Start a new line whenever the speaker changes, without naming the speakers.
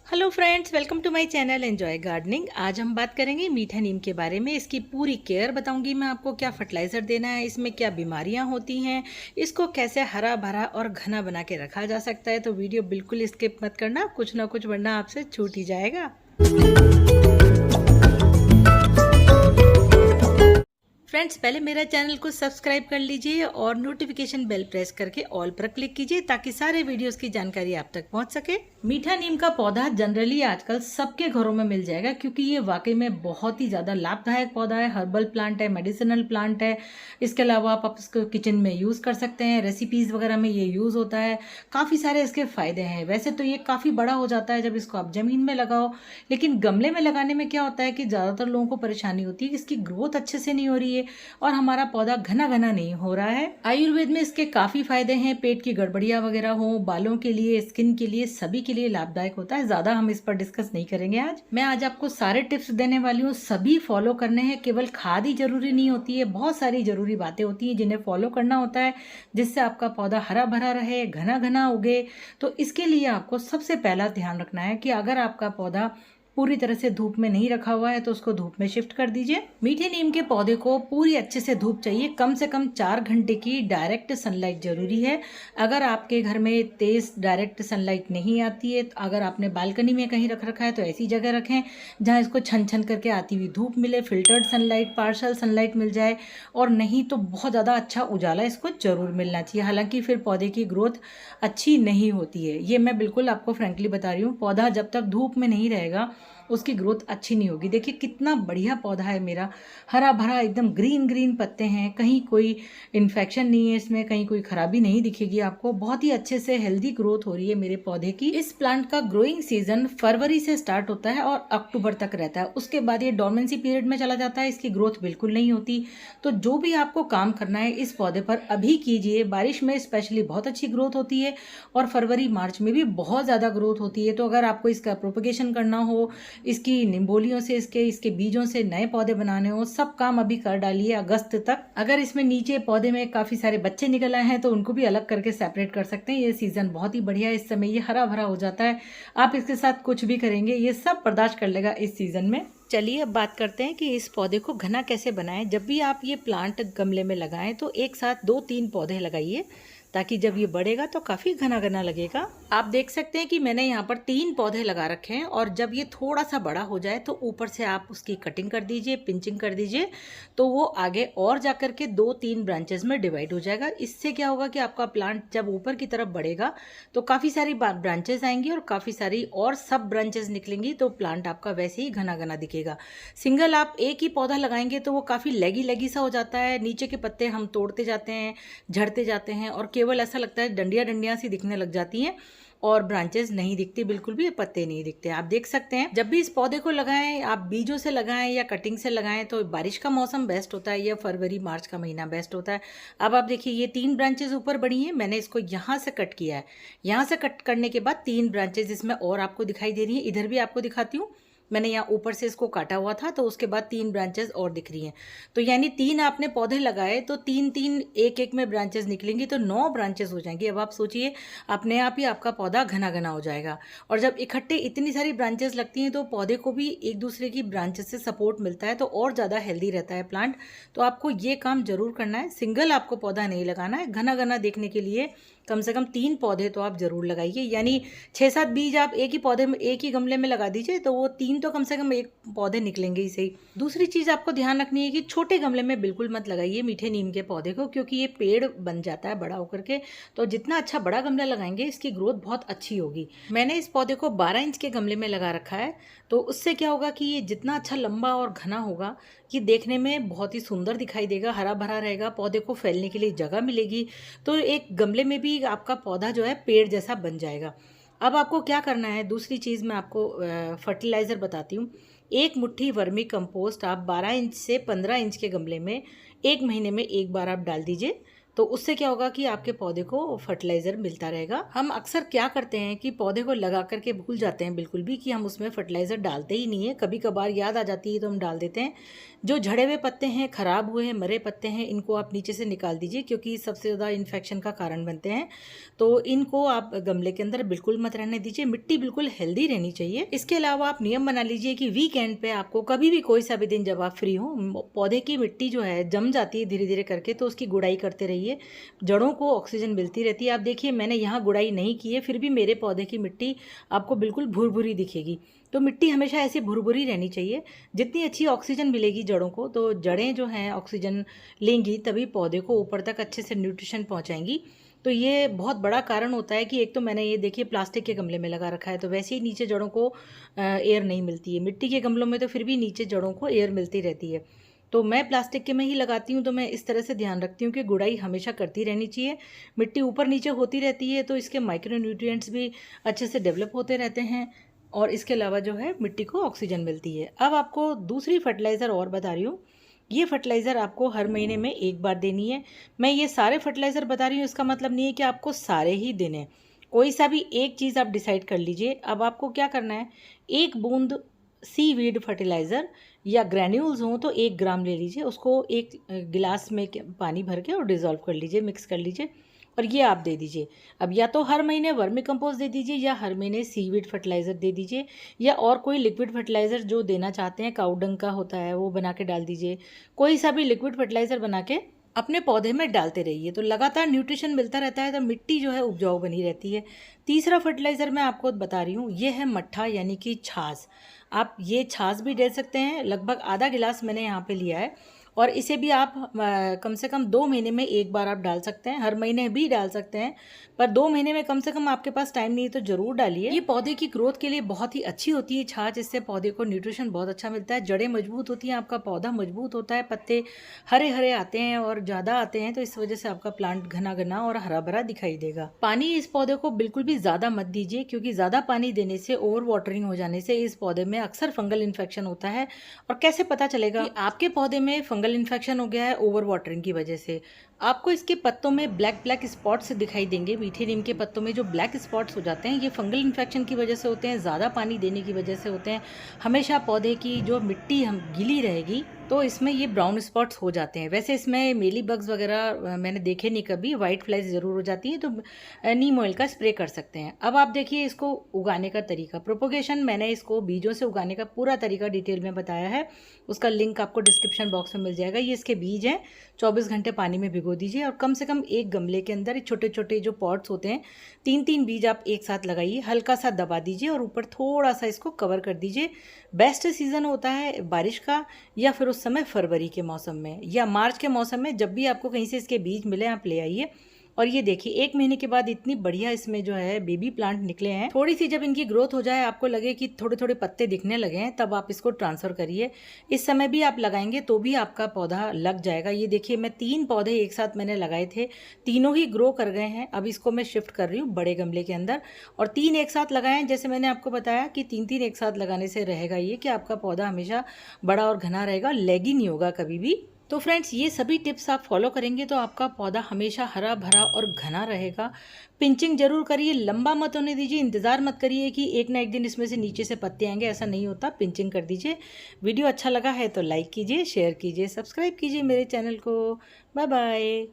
Hello friends, welcome to my channel enjoy gardening. आज हम बात करेंगे मीठा नीम के बारे में। इसकी पूरी केयर बताऊंगी मैं आपको, क्या फर्टिलाइज़र देना है, इसमें क्या बीमारियां होती हैं, इसको कैसे हरा भरा और घना बना के रखा जा सकता है। तो वीडियो बिल्कुल स्किप मत करना, कुछ ना कुछ वरना आपसे छूट ही जाएगा। फ्रेंड्स, पहले मेरा चैनल को सब्सक्राइब कर लीजिए और नोटिफिकेशन बेल प्रेस करके ऑल पर क्लिक कीजिए ताकि सारे वीडियोस की जानकारी आप तक पहुंच सके। मीठा नीम का पौधा जनरली आजकल सबके घरों में मिल जाएगा क्योंकि ये वाकई में बहुत ही ज़्यादा लाभदायक पौधा है। हर्बल प्लांट है, मेडिसिनल प्लांट है। इसके अलावा आप इसको किचन में यूज़ कर सकते हैं, रेसिपीज़ वगैरह में ये यूज़ होता है। काफ़ी सारे इसके फ़ायदे हैं। वैसे तो ये काफ़ी बड़ा हो जाता है जब इसको आप ज़मीन में लगाओ, लेकिन गमले में लगाने में क्या होता है कि ज़्यादातर लोगों को परेशानी होती है कि इसकी ग्रोथ अच्छे से नहीं हो रही है और हमारा पौधा घना घना नहीं हो रहा है। आयुर्वेद में इसके काफी फायदे हैं। पेट की गड़बड़ियां वगैरह हो, बालों के लिए, स्किन के लिए, सभी के लिए लाभदायक होता है। ज्यादा हम इस पर डिस्कस नहीं करेंगे आज। मैं आज आपको सारे टिप्स देने वाली हूँ, सभी फॉलो करने हैं। केवल खाद ही जरूरी नहीं होती है, बहुत सारी जरूरी बातें होती हैं जिन्हें फॉलो करना होता है जिससे आपका पौधा हरा भरा रहे, घना घना उगे। तो इसके लिए आपको सबसे पहला ध्यान रखना है कि अगर आपका पौधा पूरी तरह से धूप में नहीं रखा हुआ है तो उसको धूप में शिफ्ट कर दीजिए। मीठे नीम के पौधे को पूरी अच्छे से धूप चाहिए, कम से कम 4 घंटे की डायरेक्ट सनलाइट जरूरी है। अगर आपके घर में तेज डायरेक्ट सनलाइट नहीं आती है, तो अगर आपने बालकनी में कहीं रख रखा है तो ऐसी जगह रखें जहाँ इसको छन छन करके आती हुई धूप मिले, फिल्टर्ड सनलाइट, पार्शल सनलाइट मिल जाए। और नहीं तो बहुत ज़्यादा अच्छा उजाला इसको जरूर मिलना चाहिए, हालांकि फिर पौधे की ग्रोथ अच्छी नहीं होती है। ये मैं बिल्कुल आपको फ्रेंकली बता रही हूँ। पौधा जब तक धूप में नहीं रहेगा उसकी ग्रोथ अच्छी नहीं होगी। देखिए कितना बढ़िया पौधा है मेरा, हरा भरा एकदम ग्रीन ग्रीन पत्ते हैं, कहीं कोई इन्फेक्शन नहीं है इसमें, कहीं कोई खराबी नहीं दिखेगी आपको। बहुत ही अच्छे से हेल्दी ग्रोथ हो रही है मेरे पौधे की। इस प्लांट का ग्रोइंग सीजन फरवरी से स्टार्ट होता है और अक्टूबर तक रहता है। उसके बाद ये डोरमेंसी पीरियड में चला जाता है, इसकी ग्रोथ बिल्कुल नहीं होती। तो जो भी आपको काम करना है इस पौधे पर अभी कीजिए। बारिश में स्पेशली बहुत अच्छी ग्रोथ होती है और फरवरी मार्च में भी बहुत ज़्यादा ग्रोथ होती है। तो अगर आपको इसका प्रोपगेशन करना हो, इसकी निम्बोलियों से, इसके बीजों से नए पौधे बनाने हो, सब काम अभी कर डालिए अगस्त तक। अगर इसमें नीचे पौधे में काफी सारे बच्चे निकल आए हैं तो उनको भी अलग करके सेपरेट कर सकते हैं। ये सीजन बहुत ही बढ़िया है, इस समय ये हरा भरा हो जाता है। आप इसके साथ कुछ भी करेंगे ये सब बर्दाश्त कर लेगा इस सीजन में। चलिए अब बात करते हैं कि इस पौधे को घना कैसे बनाएं। जब भी आप ये प्लांट गमले में लगाएं तो एक साथ 2-3 पौधे लगाइए ताकि जब ये बढ़ेगा तो काफ़ी घना घना लगेगा। आप देख सकते हैं कि मैंने यहाँ पर 3 पौधे लगा रखे हैं और जब ये थोड़ा सा बड़ा हो जाए तो ऊपर से आप उसकी कटिंग कर दीजिए, पिंचिंग कर दीजिए, तो वो आगे और जाकर के 2-3 ब्रांचेस में डिवाइड हो जाएगा। इससे क्या होगा कि आपका प्लांट जब ऊपर की तरफ बढ़ेगा तो काफ़ी सारी ब्रांचेस आएंगी और काफ़ी सारी और सब ब्रांचेस निकलेंगी, तो प्लांट आपका वैसे ही घना घना दिखेगा। सिंगल आप एक ही पौधा लगाएंगे तो वो काफ़ी लेगी लेगी सा हो जाता है, नीचे के पत्ते हम तोड़ते जाते हैं, झड़ते जाते हैं और केवल ऐसा लगता है डंडियां डंडियां सी दिखने लग जाती हैं और ब्रांचेस नहीं दिखती, बिल्कुल भी पत्ते नहीं दिखते। आप देख सकते हैं जब भी इस पौधे को लगाएं, आप बीजों से लगाएं या कटिंग से लगाएं तो बारिश का मौसम बेस्ट होता है या फरवरी मार्च का महीना बेस्ट होता है। अब आप देखिए ये 3 ब्रांचेस ऊपर बढ़ी हैं, मैंने इसको यहाँ से कट किया है। यहाँ से कट करने के बाद 3 ब्रांचेस इसमें और आपको दिखाई दे रही है। इधर भी आपको दिखाती हूँ, मैंने यहाँ ऊपर से इसको काटा हुआ था तो उसके बाद 3 ब्रांचेस और दिख रही हैं। तो यानी 3 आपने पौधे लगाए तो 3-3 एक एक में ब्रांचेस निकलेंगी तो 9 ब्रांचेस हो जाएंगी। अब आप सोचिए अपने आप ही आपका पौधा घना घना हो जाएगा। और जब इकट्ठे इतनी सारी ब्रांचेस लगती हैं तो पौधे को भी एक दूसरे की ब्रांचेस से सपोर्ट मिलता है तो और ज़्यादा हेल्दी रहता है प्लांट। तो आपको ये काम जरूर करना है। सिंगल आपको पौधा नहीं लगाना है, घना घना देखने के लिए कम से कम 3 पौधे तो आप जरूर लगाइए। यानी 6-7 बीज आप एक ही पौधे में, एक ही गमले में लगा दीजिए तो वो 3 तो कम से कम एक पौधे निकलेंगे ही सही। दूसरी चीज़ आपको ध्यान रखनी है कि छोटे गमले में बिल्कुल मत लगाइए मीठे नीम के पौधे को, क्योंकि ये पेड़ बन जाता है बड़ा होकर के। तो जितना अच्छा बड़ा गमला लगाएंगे इसकी ग्रोथ बहुत अच्छी होगी। मैंने इस पौधे को 12 इंच के गमले में लगा रखा है, तो उससे क्या होगा कि ये जितना अच्छा लंबा और घना होगा ये देखने में बहुत ही सुंदर दिखाई देगा, हरा भरा रहेगा, पौधे को फैलने के लिए जगह मिलेगी। तो एक गमले में भी आपका पौधा जो है पेड़ जैसा बन जाएगा। अब आपको क्या करना है, दूसरी चीज़ मैं आपको फर्टिलाइज़र बताती हूँ। 1 मुट्ठी वर्मी कंपोस्ट आप 12 इंच से 15 इंच के गमले में 1 महीने में एक बार आप डाल दीजिए। तो उससे क्या होगा कि आपके पौधे को फर्टिलाइज़र मिलता रहेगा। हम अक्सर क्या करते हैं कि पौधे को लगा करके भूल जाते हैं बिल्कुल भी कि हम उसमें फर्टिलाइज़र डालते ही नहीं है। कभी कभार याद आ जाती है तो हम डाल देते हैं। जो झड़े हुए पत्ते हैं, ख़राब हुए हैं, मरे पत्ते हैं, इनको आप नीचे से निकाल दीजिए क्योंकि सबसे ज़्यादा इन्फेक्शन का कारण बनते हैं। तो इनको आप गमले के अंदर बिल्कुल मत रहने दीजिए। मिट्टी बिल्कुल हेल्दी रहनी चाहिए। इसके अलावा आप नियम बना लीजिए कि वीकेंड पे आपको कभी भी कोई सा भी दिन जब आप फ्री हो, पौधे की मिट्टी जो है जम जाती है धीरे धीरे करके, तो उसकी गुड़ाई करते रहिए। जड़ों को ऑक्सीजन मिलती रहती है। आप देखिए मैंने यहाँ गुड़ाई नहीं की है, फिर भी मेरे पौधे की मिट्टी आपको बिल्कुल भुरभुरी दिखेगी। तो मिट्टी हमेशा ऐसी भुरभुरी रहनी चाहिए। जितनी अच्छी ऑक्सीजन मिलेगी जड़ों को, तो जड़ें जो हैं ऑक्सीजन लेंगी तभी पौधे को ऊपर तक अच्छे से न्यूट्रिशन पहुँचाएंगी। तो ये बहुत बड़ा कारण होता है कि एक तो मैंने ये देखिए प्लास्टिक के गमले में लगा रखा है, तो वैसे ही नीचे जड़ों को एयर नहीं मिलती है। मिट्टी के गमलों में तो फिर भी न्नीचे जड़ों को एयर मिलती रहती है। तो मैं प्लास्टिक के में ही लगाती हूँ। तो मैं इस तरह से ध्यान रखती हूँ कि गुड़ाई हमेशा करती रहनी चाहिए। मिट्टी ऊपर नीचे होती रहती है तो इसके माइक्रो न्यूट्रिएंट्स भी अच्छे से डेवलप होते रहते हैं, और इसके अलावा जो है मिट्टी को ऑक्सीजन मिलती है। अब आपको दूसरी फर्टिलाइज़र और बता रही हूँ। ये फर्टिलाइज़र आपको हर महीने में एक बार देनी है। मैं ये सारे फर्टिलाइज़र बता रही हूँ, इसका मतलब नहीं है कि आपको सारे ही देने। कोई सा भी एक चीज़ आप डिसाइड कर लीजिए। अब आपको क्या करना है, एक बूंद सीवीड फर्टिलाइज़र या ग्रैन्यूल्स हों तो 1 ग्राम ले लीजिए, उसको एक गिलास में पानी भर के और डिज़ोल्व कर लीजिए, मिक्स कर लीजिए, और ये आप दे दीजिए। अब या तो हर महीने वर्मी कंपोस्ट दे दीजिए या हर महीने सीवीड फर्टिलाइज़र दे दीजिए, या और कोई लिक्विड फर्टिलाइज़र जो देना चाहते हैं, काऊ डंग का होता है वो बना के डाल दीजिए। कोई सा भी लिक्विड फर्टिलाइज़र बना के अपने पौधे में डालते रहिए, तो लगातार न्यूट्रिशन मिलता रहता है, तो मिट्टी जो है उपजाऊ बनी रहती है। तीसरा फर्टिलाइज़र मैं आपको बता रही हूँ, ये है मट्ठा यानी कि छाछ। आप ये छाछ भी दे सकते हैं, लगभग आधा गिलास मैंने यहाँ पे लिया है, और इसे भी आप कम से कम 2 महीने में एक बार आप डाल सकते हैं। हर महीने भी डाल सकते हैं, पर 2 महीने में कम से कम आपके पास टाइम नहीं है तो ज़रूर डालिए। ये पौधे की ग्रोथ के लिए बहुत ही अच्छी होती है छाछ। इससे पौधे को न्यूट्रिशन बहुत अच्छा मिलता है, जड़ें मजबूत होती हैं, आपका पौधा मजबूत होता है, पत्ते हरे हरे आते हैं और ज़्यादा आते हैं, तो इस वजह से आपका प्लांट घना घना और हरा भरा दिखाई देगा। पानी इस पौधे को बिल्कुल भी ज़्यादा मत दीजिए, क्योंकि ज़्यादा पानी देने से, ओवर वाटरिंग हो जाने से इस पौधे में अक्सर फंगल इन्फेक्शन होता है। और कैसे पता चलेगा कि आपके पौधे में फंगल इन्फेक्शन हो गया है? ओवर वाटरिंग की वजह से आपको इसके पत्तों में ब्लैक ब्लैक स्पॉट्स दिखाई देंगे। मीठे नीम के पत्तों में जो ब्लैक स्पॉट्स हो जाते हैं, ये फंगल इन्फेक्शन की वजह से होते हैं, ज़्यादा पानी देने की वजह से होते हैं। हमेशा पौधे की जो मिट्टी हम गीली रहेगी तो इसमें ये ब्राउन स्पॉट्स हो जाते हैं। वैसे इसमें मेली बग्स वगैरह मैंने देखे नहीं कभी, वाइट फ्लाइज ज़रूर हो जाती है, तो नीम ऑयल का स्प्रे कर सकते हैं। अब आप देखिए इसको उगाने का तरीका, प्रोपोगेशन मैंने इसको बीजों से उगाने का पूरा तरीका डिटेल में बताया है, उसका लिंक आपको डिस्क्रिप्शन बॉक्स में मिल जाएगा। ये इसके बीज हैं, 24 घंटे पानी में भिगो दीजिए, और कम से कम एक गमले के अंदर छोटे छोटे जो पॉट्स होते हैं, 3-3 बीज आप एक साथ लगाइए, हल्का सा दबा दीजिए और ऊपर थोड़ा सा इसको कवर कर दीजिए। बेस्ट सीज़न होता है बारिश का, या फिर उस समय फरवरी के मौसम में या मार्च के मौसम में, जब भी आपको कहीं से इसके बीज मिले आप ले आइए। और ये देखिए 1 महीने के बाद इतनी बढ़िया इसमें जो है बेबी प्लांट निकले हैं। थोड़ी सी जब इनकी ग्रोथ हो जाए, आपको लगे कि थोड़े थोड़े पत्ते दिखने लगे हैं, तब आप इसको ट्रांसफ़र करिए। इस समय भी आप लगाएंगे तो भी आपका पौधा लग जाएगा। ये देखिए मैं 3 पौधे एक साथ मैंने लगाए थे, तीनों ही ग्रो कर गए हैं। अब इसको मैं शिफ्ट कर रही हूँ बड़े गमले के अंदर, और 3 एक साथ लगाए हैं। जैसे मैंने आपको बताया कि 3-3 एक साथ लगाने से रहेगा ये कि आपका पौधा हमेशा बड़ा और घना रहेगा, लैगी नहीं होगा कभी भी। तो फ्रेंड्स, ये सभी टिप्स आप फॉलो करेंगे तो आपका पौधा हमेशा हरा भरा और घना रहेगा। पिंचिंग जरूर करिए, लंबा मत होने दीजिए, इंतज़ार मत करिए कि एक ना एक दिन इसमें से नीचे से पत्ते आएंगे, ऐसा नहीं होता। पिंचिंग कर दीजिए। वीडियो अच्छा लगा है तो लाइक कीजिए, शेयर कीजिए, सब्सक्राइब कीजिए मेरे चैनल को। Bye bye.